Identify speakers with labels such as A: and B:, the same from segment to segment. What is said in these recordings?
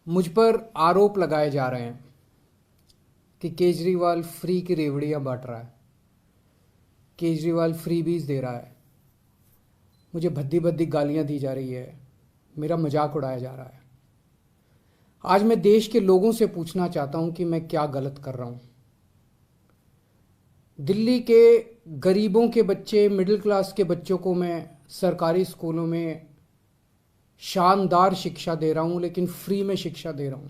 A: मुझ पर आरोप लगाए जा रहे हैं कि केजरीवाल फ्री की रेवड़ियां बांट रहा है, केजरीवाल फ्रीबीज दे रहा है, मुझे भद्दी भद्दी गालियां दी जा रही है, मेरा मजाक उड़ाया जा रहा है। आज मैं देश के लोगों से पूछना चाहता हूं कि मैं क्या गलत कर रहा हूं। दिल्ली के गरीबों के बच्चे, मिडिल क्लास के बच्चों को मैं सरकारी स्कूलों में शानदार शिक्षा दे रहा हूं, लेकिन फ्री में शिक्षा दे रहा हूं।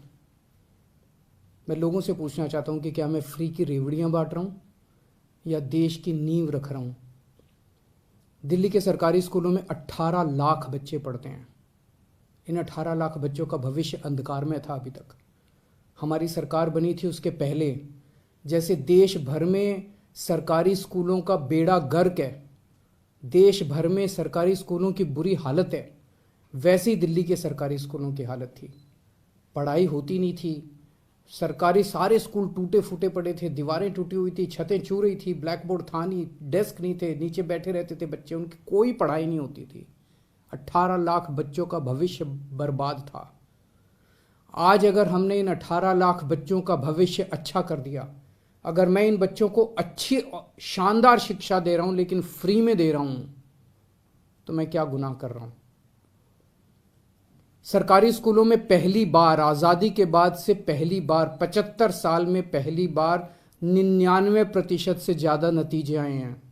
A: मैं लोगों से पूछना चाहता हूं कि क्या मैं फ्री की रेवड़ियां बांट रहा हूं या देश की नींव रख रहा हूं। दिल्ली के सरकारी स्कूलों में 18 लाख बच्चे पढ़ते हैं। इन 18 लाख बच्चों का भविष्य अंधकार में था। अभी तक हमारी सरकार बनी थी उसके पहले जैसे देश भर में सरकारी स्कूलों का बेड़ा गर्क है, देश भर में सरकारी स्कूलों की बुरी हालत है, वैसी दिल्ली के सरकारी स्कूलों की हालत थी। पढ़ाई होती नहीं थी, सरकारी सारे स्कूल टूटे फूटे पड़े थे, दीवारें टूटी हुई थी, छतें छू रही थी, ब्लैक बोर्ड था नहीं, डेस्क नहीं थे, नीचे बैठे रहते थे बच्चे, उनकी कोई पढ़ाई नहीं होती थी। 18 लाख बच्चों का भविष्य बर्बाद था। आज अगर हमने इन 18 लाख बच्चों का भविष्य अच्छा कर दिया, अगर मैं इन बच्चों को अच्छी शानदार शिक्षा दे रहा हूं लेकिन फ्री में दे रहा हूं, तो मैं क्या गुनाह कर रहा हूं। सरकारी स्कूलों में पहली बार आज़ादी के बाद से पहली बार 75 साल में पहली बार 99% से ज़्यादा नतीजे आए हैं।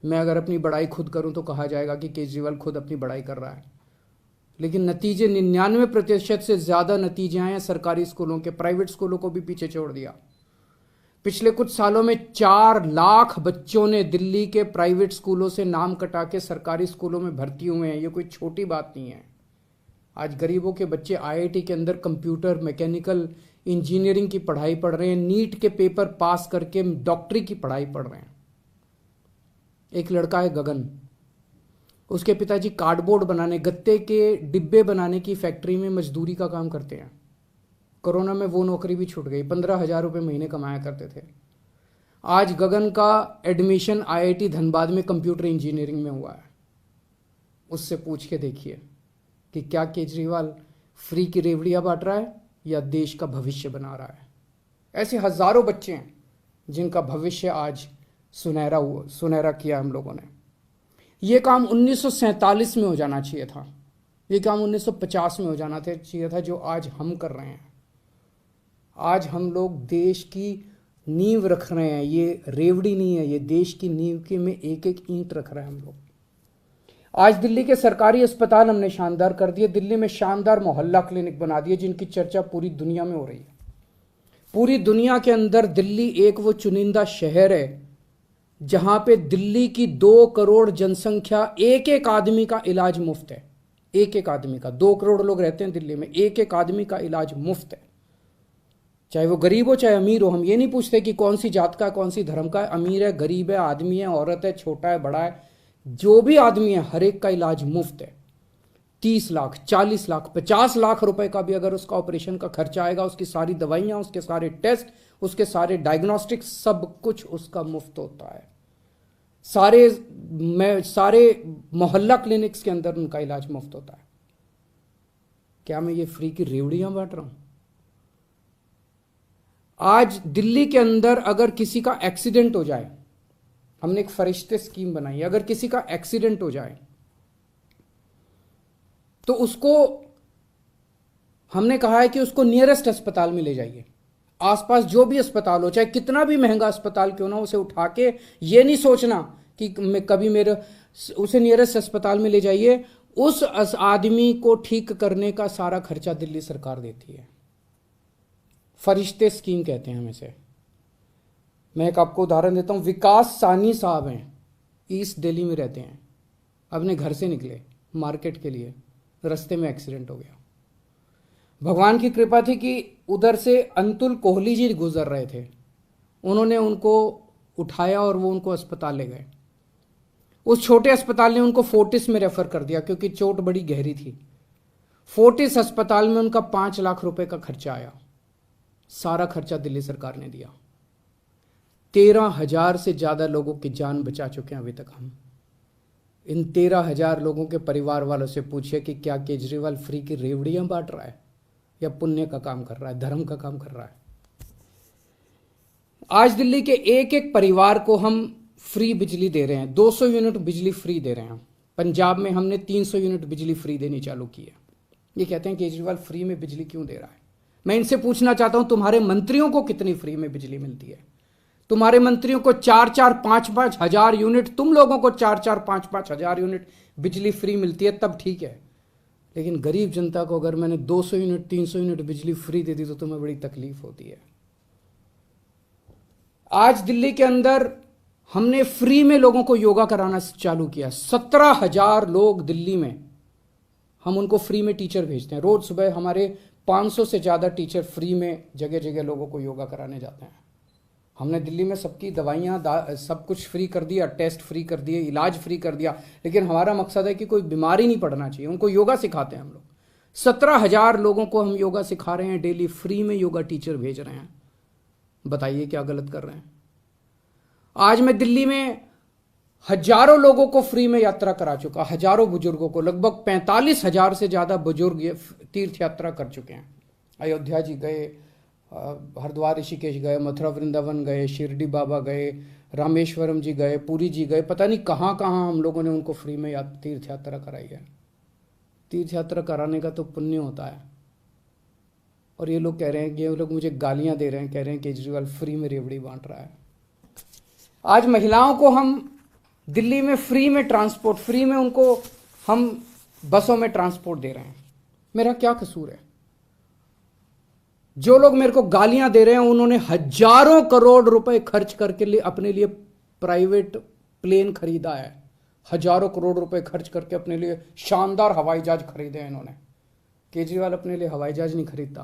A: मैं अगर अपनी बड़ाई खुद करूं तो कहा जाएगा कि केजरीवाल खुद अपनी बड़ाई कर रहा है, लेकिन नतीजे 99% से ज़्यादा नतीजे आए हैं सरकारी स्कूलों के। प्राइवेट स्कूलों को भी पीछे छोड़ दिया। पिछले कुछ सालों में 4 लाख बच्चों ने दिल्ली के प्राइवेट स्कूलों से नाम कटा के सरकारी स्कूलों में भर्ती हुए हैं। ये कोई छोटी बात नहीं है। आज गरीबों के बच्चे आईआईटी के अंदर कंप्यूटर, मैकेनिकल इंजीनियरिंग की पढ़ाई पढ़ रहे हैं, नीट के पेपर पास करके डॉक्टरी की पढ़ाई पढ़ रहे हैं। एक लड़का है गगन, उसके पिताजी कार्डबोर्ड बनाने, गत्ते के डिब्बे बनाने की फैक्ट्री में मजदूरी का काम करते हैं। कोरोना में वो नौकरी भी छूट गई, 15,000 रुपये महीने कमाया करते थे। आज गगन का एडमिशन आईआईटी धनबाद में कंप्यूटर इंजीनियरिंग में हुआ है। उससे पूछ के देखिए कि क्या केजरीवाल फ्री की रेवड़ियां बांट रहा है या देश का भविष्य बना रहा है। ऐसे हजारों बच्चे हैं जिनका भविष्य आज सुनहरा किया हम लोगों ने। यह काम 1947 में हो जाना चाहिए था, यह काम 1950 में हो जाना चाहिए था, जो आज हम कर रहे हैं। आज हम लोग देश की नींव रख रहे हैं। ये रेवड़ी नहीं है, ये देश की नींव की में एक एक ईंट रख रहे हैं हम लोग। आज दिल्ली के सरकारी अस्पताल हमने शानदार कर दिए। दिल्ली में शानदार मोहल्ला क्लिनिक बना दिए जिनकी चर्चा पूरी दुनिया में हो रही है। पूरी दुनिया के अंदर दिल्ली एक वो चुनिंदा शहर है जहां पे दिल्ली की 2 करोड़ जनसंख्या, एक एक आदमी का इलाज मुफ्त है। एक एक आदमी का, 2 करोड़ लोग रहते हैं दिल्ली में, एक एक आदमी का इलाज मुफ्त है। चाहे वो गरीब हो चाहे अमीर हो। हम ये नहीं पूछते कि कौन सी जात का है, कौन सी धर्म का है, अमीर है, गरीब है, आदमी है, औरत है, छोटा है, बड़ा है, जो भी आदमी है हर एक का इलाज मुफ्त है। 30 लाख, 40 लाख, 50 लाख रुपए का भी अगर उसका ऑपरेशन का खर्चा आएगा, उसकी सारी दवाइयां, उसके सारे टेस्ट, उसके सारे डायग्नोस्टिक्स, सब कुछ उसका मुफ्त होता है। सारे मोहल्ला क्लिनिक्स के अंदर उनका इलाज मुफ्त होता है। क्या मैं ये फ्री की रेवड़ियां बांट रहा हूं? आज दिल्ली के अंदर अगर किसी का एक्सीडेंट हो जाए, हमने एक फरिश्ते स्कीम बनाई है, अगर किसी का एक्सीडेंट हो जाए तो उसको हमने कहा है कि उसको नियरेस्ट अस्पताल में ले जाइए। आसपास जो भी अस्पताल हो, चाहे कितना भी महंगा अस्पताल क्यों ना, उसे उठा के ये नहीं सोचना कि मैं कभी उसे नियरेस्ट अस्पताल में ले जाइए। उस आदमी को ठीक करने का सारा खर्चा दिल्ली सरकार देती है। फरिश्ते स्कीम कहते हैं हम इसे। मैं एक आपको उदाहरण देता हूं। विकास सानी साहब हैं, ईस्ट दिल्ली में रहते हैं। अपने घर से निकले मार्केट के लिए, रास्ते में एक्सीडेंट हो गया। भगवान की कृपा थी कि उधर से अंतुल कोहली जी गुजर रहे थे, उन्होंने उनको उठाया और वो उनको अस्पताल ले गए। उस छोटे अस्पताल ने उनको फोर्टिस में रेफर कर दिया क्योंकि चोट बड़ी गहरी थी। फोर्टिस अस्पताल में उनका 5 लाख रुपए का खर्चा आया। सारा खर्चा दिल्ली सरकार ने दिया। 13,000 से ज्यादा लोगों की जान बचा चुके हैं अभी तक हम। इन 13,000 लोगों के परिवार वालों से पूछिए कि क्या केजरीवाल फ्री की रेवड़ियां बांट रहा है या पुण्य का काम कर रहा है, धर्म का काम कर रहा है। आज दिल्ली के एक एक परिवार को हम फ्री बिजली दे रहे हैं, 200 यूनिट बिजली फ्री दे रहे हैं। पंजाब में हमने 300 यूनिट बिजली फ्री देनी चालू की है। ये कहते हैं केजरीवाल फ्री में बिजली क्यों दे रहा है। मैं इनसे पूछना चाहता हूं, तुम्हारे मंत्रियों को कितनी फ्री में बिजली मिलती है? तुम्हारे मंत्रियों को 4-4, 5-5 हजार यूनिट, तुम लोगों को 4-4, 5-5 हजार यूनिट बिजली फ्री मिलती है, तब ठीक है। लेकिन गरीब जनता को अगर मैंने 200 यूनिट, 300 यूनिट बिजली फ्री दे दी तो तुम्हें बड़ी तकलीफ होती है। आज दिल्ली के अंदर हमने फ्री में लोगों को योगा कराना चालू किया। 17,000 लोग दिल्ली में, हम उनको फ्री में टीचर भेजते हैं। रोज सुबह हमारे 500 से ज़्यादा टीचर फ्री में जगह जगह लोगों को योगा कराने जाते हैं। हमने दिल्ली में सबकी दवाइयाँ सब कुछ फ्री कर दिया, टेस्ट फ्री कर दिए, इलाज फ्री कर दिया। लेकिन हमारा मकसद है कि कोई बीमारी नहीं पड़ना चाहिए। उनको योगा सिखाते हैं हम लोग। 17,000 लोगों को हम योगा सिखा रहे हैं, डेली फ्री में योगा टीचर भेज रहे हैं। बताइए क्या गलत कर रहे हैं? आज मैं दिल्ली में हजारों लोगों को फ्री में यात्रा करा चुका, हजारों बुजुर्गों को, लगभग 45,000 से ज़्यादा बुजुर्ग ये तीर्थ यात्रा कर चुके हैं। अयोध्या जी गए, हरिद्वार ऋषिकेश गए, मथुरा वृंदावन गए, शिरडी बाबा गए, रामेश्वरम जी गए, पुरी जी गए, पता नहीं कहाँ कहाँ हम लोगों ने उनको फ्री में तीर्थ यात्रा कराई है। तीर्थ यात्रा कराने का तो पुण्य होता है। और ये लोग कह रहे हैं कि ये लोग मुझे गालियाँ दे रहे हैं, कह रहे हैं केजरीवाल फ्री में रेवड़ी बांट रहा है। आज महिलाओं को हम दिल्ली में फ्री में ट्रांसपोर्ट, फ्री में उनको हम बसों में ट्रांसपोर्ट दे रहे हैं। मेरा क्या कसूर है? जो लोग मेरे को गालियां दे रहे हैं उन्होंने हजारों करोड़ रुपए खर्च करके अपने लिए प्राइवेट प्लेन खरीदा है। हजारों करोड़ रुपए खर्च करके अपने लिए शानदार हवाई जहाज खरीदे हैं इन्होंने। केजरीवाल अपने लिए हवाई जहाज नहीं खरीदता।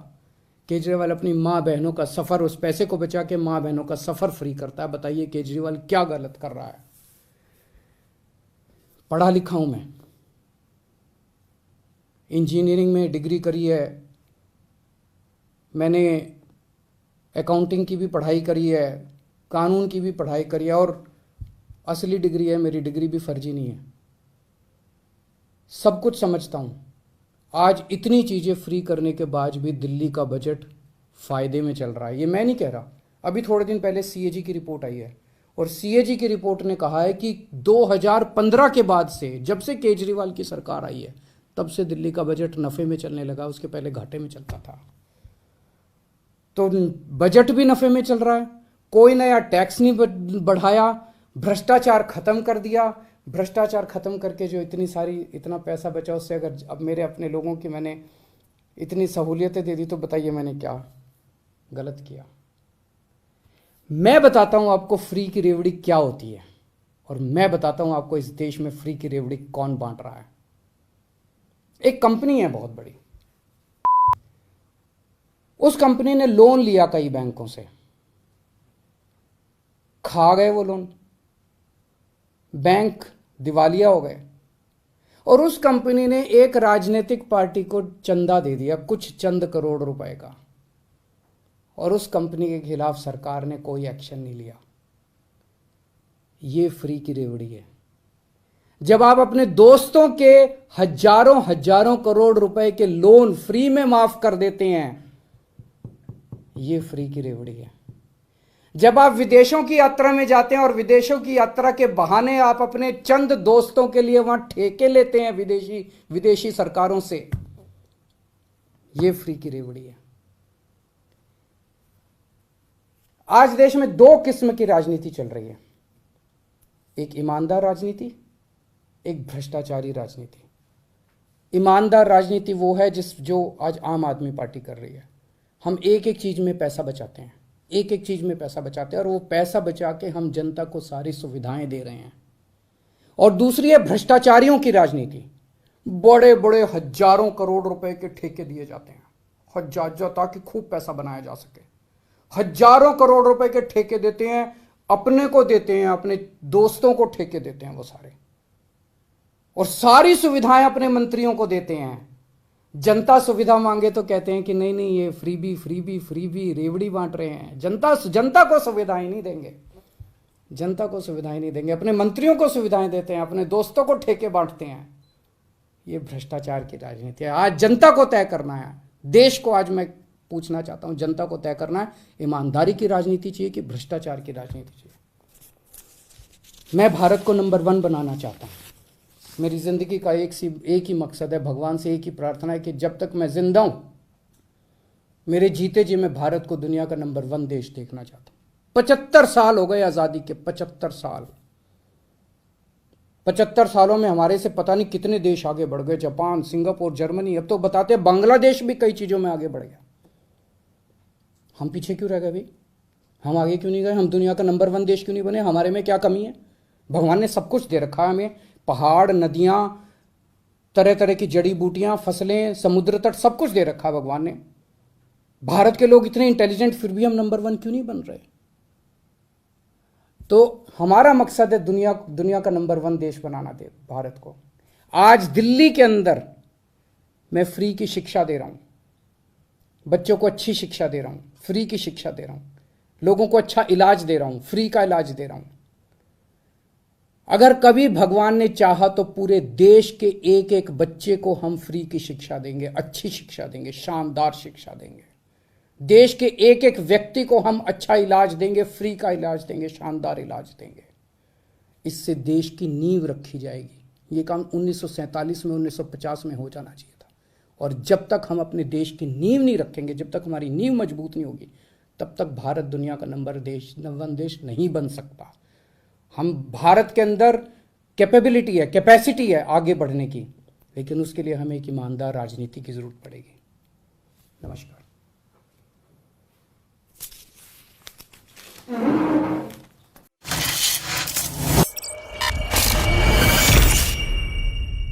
A: केजरीवाल अपनी माँ बहनों का सफर, उस पैसे को बचा के माँ बहनों का सफर फ्री करता है। बताइए केजरीवाल क्या गलत कर रहा है? पढ़ा लिखा हूं मैं, इंजीनियरिंग में डिग्री करी है, मैंने अकाउंटिंग की भी पढ़ाई करी है, कानून की भी पढ़ाई करी है, और असली डिग्री है मेरी, डिग्री भी फर्जी नहीं है। सब कुछ समझता हूं। आज इतनी चीज़ें फ्री करने के बाद भी दिल्ली का बजट फायदे में चल रहा है। ये मैं नहीं कह रहा। अभी थोड़े दिन पहले सीएजी की रिपोर्ट आई है, और सीएजी की रिपोर्ट ने कहा है कि 2015 के बाद से, जब से केजरीवाल की सरकार आई है, तब से दिल्ली का बजट नफ़े में चलने लगा। उसके पहले घाटे में चलता था। तो बजट भी नफ़े में चल रहा है। कोई नया टैक्स नहीं बढ़ाया, भ्रष्टाचार खत्म कर दिया। भ्रष्टाचार खत्म करके जो इतना पैसा बचा, उससे अगर अब मेरे अपने लोगों की मैंने इतनी सहूलियतें दे दी, तो बताइए मैंने क्या गलत किया? मैं बताता हूं आपको फ्री की रेवड़ी क्या होती है, और मैं बताता हूं आपको इस देश में फ्री की रेवड़ी कौन बांट रहा है। एक कंपनी है बहुत बड़ी, उस कंपनी ने लोन लिया कई बैंकों से, खा गए वो लोन, बैंक दिवालिया हो गए, और उस कंपनी ने एक राजनीतिक पार्टी को चंदा दे दिया, कुछ चंद करोड़ रुपए का, और उस कंपनी के खिलाफ सरकार ने कोई एक्शन नहीं लिया। ये फ्री की रेवड़ी है। जब आप अपने दोस्तों के हजारों हजारों करोड़ रुपए के लोन फ्री में माफ कर देते हैं, ये फ्री की रेवड़ी है। जब आप विदेशों की यात्रा में जाते हैं और विदेशों की यात्रा के बहाने आप अपने चंद दोस्तों के लिए वहां ठेके लेते हैं विदेशी सरकारों से, ये फ्री की रेवड़ी है। आज देश में दो किस्म की राजनीति चल रही है, एक ईमानदार राजनीति, एक भ्रष्टाचारी राजनीति। ईमानदार राजनीति वो है जो आज आम आदमी पार्टी कर रही है। हम एक एक चीज में पैसा बचाते हैं, एक एक चीज में पैसा बचाते हैं, और वो पैसा बचा के हम जनता को सारी सुविधाएं दे रहे हैं। और दूसरी है भ्रष्टाचारियों की राजनीति। बड़े बड़े हजारों करोड़ रुपए के ठेके दिए जाते हैं, हजार, ताकि खूब पैसा बनाया जा सके। हजारों करोड़ रुपए के ठेके देते हैं, अपने को देते हैं, अपने दोस्तों को ठेके देते हैं वो सारे, और सारी सुविधाएं अपने मंत्रियों को देते हैं। जनता सुविधा मांगे तो कहते हैं कि नहीं नहीं, ये फ्री रेवड़ी बांट रहे हैं। जनता को सुविधाएं नहीं देंगे, जनता को सुविधाएं नहीं देंगे, अपने मंत्रियों को सुविधाएं देते हैं, अपने दोस्तों को ठेके बांटते हैं। ये भ्रष्टाचार की राजनीति है। आज जनता को तय करना है, देश को आज मैं पूछना चाहता हूं, जनता को तय करना है, ईमानदारी की राजनीति चाहिए कि भ्रष्टाचार की राजनीति चाहिए। मैं भारत को नंबर 1 बनाना चाहता हूं। मेरी जिंदगी का एक ही मकसद है, भगवान से एक ही प्रार्थना है कि जब तक मैं जिंदा हूं, मेरे जीते जी मैं भारत को दुनिया का नंबर 1 देश देखना चाहता हूं। 75 साल हो गए आजादी के, 75 साल। 75 सालों में हमारे से पता नहीं कितने देश आगे बढ़ गए, जापान, सिंगापुर, जर्मनी, अब तो बताते हैं बांग्लादेश भी कई चीजों में आगे बढ़ गया। हम पीछे क्यों रह गए भाई? हम आगे क्यों नहीं गए? हम दुनिया का नंबर 1 देश क्यों नहीं बने? हमारे में क्या कमी है? भगवान ने सब कुछ दे रखा है हमें, पहाड़, नदियां, तरह तरह की जड़ी बूटियां, फसलें, समुद्र तट, सब कुछ दे रखा है भगवान ने। भारत के लोग इतने इंटेलिजेंट, फिर भी हम नंबर 1 क्यों नहीं बन रहे? तो हमारा मकसद है दुनिया का नंबर 1 देश बनाना दे भारत को। आज दिल्ली के अंदर मैं फ्री की शिक्षा दे रहा हूं, बच्चों को अच्छी शिक्षा दे रहा हूं, फ्री की शिक्षा दे रहा हूं, लोगों को अच्छा इलाज दे रहा हूं, फ्री का इलाज दे रहा हूं। अगर कभी भगवान ने चाहा तो पूरे देश के एक एक बच्चे को हम फ्री की शिक्षा देंगे, अच्छी शिक्षा देंगे, शानदार शिक्षा देंगे। देश के एक एक व्यक्ति को हम अच्छा इलाज देंगे, फ्री का इलाज देंगे, शानदार इलाज देंगे। इससे देश की नींव रखी जाएगी। ये काम 1947 में, 1950 में हो जाना चाहिए था। और जब तक हम अपने देश की नींव नहीं रखेंगे, जब तक हमारी नींव मजबूत नहीं होगी, तब तक भारत दुनिया का नंबर 1 देश नहीं बन सकता। हम भारत के अंदर कैपेबिलिटी है, कैपेसिटी है आगे बढ़ने की, लेकिन उसके लिए हमें एक ईमानदार राजनीति की जरूरत पड़ेगी। नमस्कार।